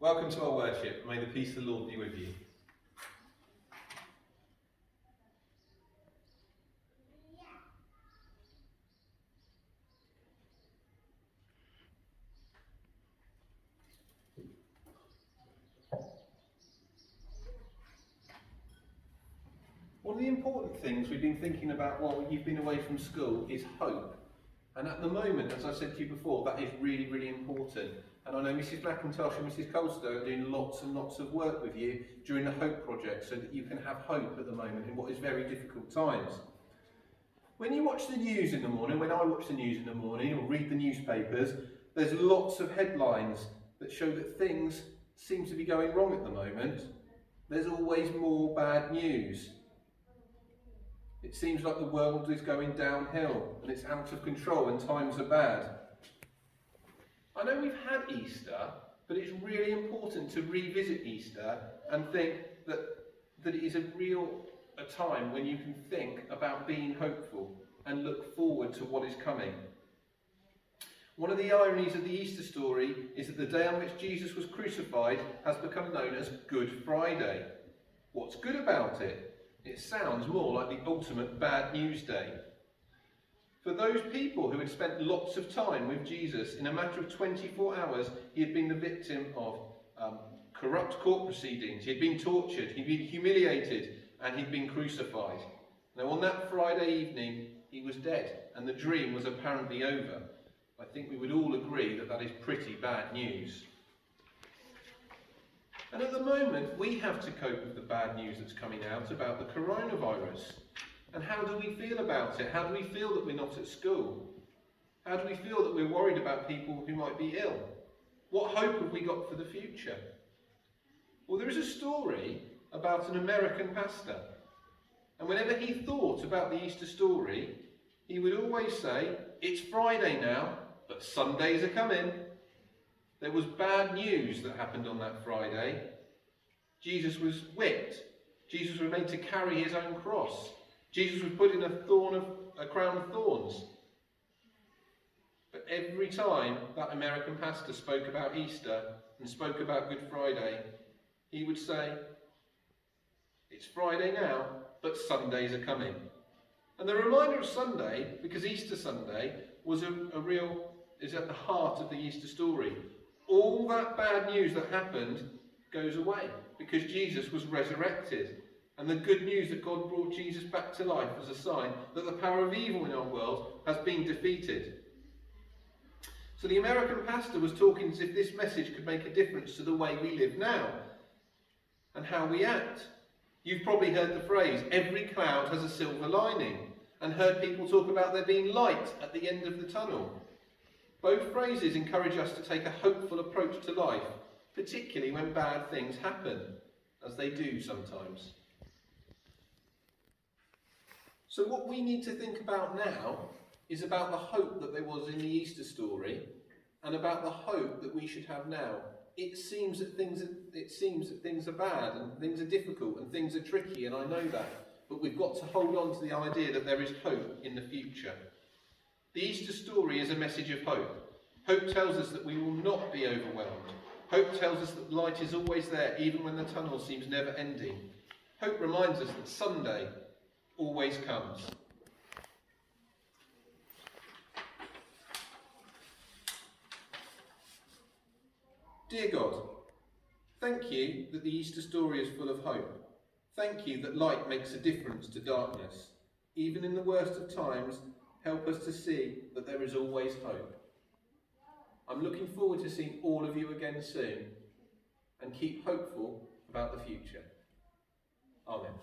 Welcome to our worship. May the peace of the Lord be with you. One of the important things we've been thinking about while you've been away from school is hope. And at the moment, as I said to you before, that is really, really important. And I know Mrs McIntosh and Mrs Colstow are doing lots and lots of work with you during the Hope Project so that you can have hope at the moment in what is very difficult times. When you watch the news in the morning, when I watch the news in the morning or read the newspapers, there's lots of headlines that show that things seem to be going wrong at the moment. There's always more bad news. It seems like the world is going downhill and it's out of control and times are bad. I know we've had Easter, but it's really important to revisit Easter and think that it is a time when you can think about being hopeful and look forward to what is coming. One of the ironies of the Easter story is that the day on which Jesus was crucified has become known as Good Friday. What's good about it? It sounds more like the ultimate bad news day. For those people who had spent lots of time with Jesus, in a matter of 24 hours, he had been the victim of corrupt court proceedings. He had been tortured, he'd been humiliated, and he'd been crucified. Now, on that Friday evening, he was dead, and the dream was apparently over. I think we would all agree that that is pretty bad news. And at the moment, we have to cope with the bad news that's coming out about the coronavirus. And how do we feel about it? How do we feel that we're not at school? How do we feel that we're worried about people who might be ill? What hope have we got for the future? Well, there is a story about an American pastor. And whenever he thought about the Easter story, he would always say, "It's Friday now, but Sundays are coming." There was bad news that happened on that Friday. Jesus was whipped. Jesus was made to carry his own cross. Jesus was put in a crown of thorns. But every time that American pastor spoke about Easter and spoke about Good Friday, he would say, "It's Friday now, but Sundays are coming." And the reminder of Sunday, because Easter Sunday is at the heart of the Easter story. All that bad news that happened goes away because Jesus was resurrected. And the good news that God brought Jesus back to life as a sign that the power of evil in our world has been defeated. So the American pastor was talking as if this message could make a difference to the way we live now and how we act. You've probably heard the phrase, "Every cloud has a silver lining," and heard people talk about there being light at the end of the tunnel. Both phrases encourage us to take a hopeful approach to life, particularly when bad things happen, as they do sometimes. So what we need to think about now is about the hope that there was in the Easter story and about the hope that we should have now. It seems that things are bad and things are difficult and things are tricky, and I know that. But we've got to hold on to the idea that there is hope in the future. The Easter story is a message of hope. Hope tells us that we will not be overwhelmed. Hope tells us that light is always there, even when the tunnel seems never ending. Hope reminds us that Sunday always comes. Dear God, thank you that the Easter story is full of hope. Thank you that light makes a difference to darkness. Even in the worst of times, help us to see that there is always hope. I'm looking forward to seeing all of you again soon, and keep hopeful about the future. Amen.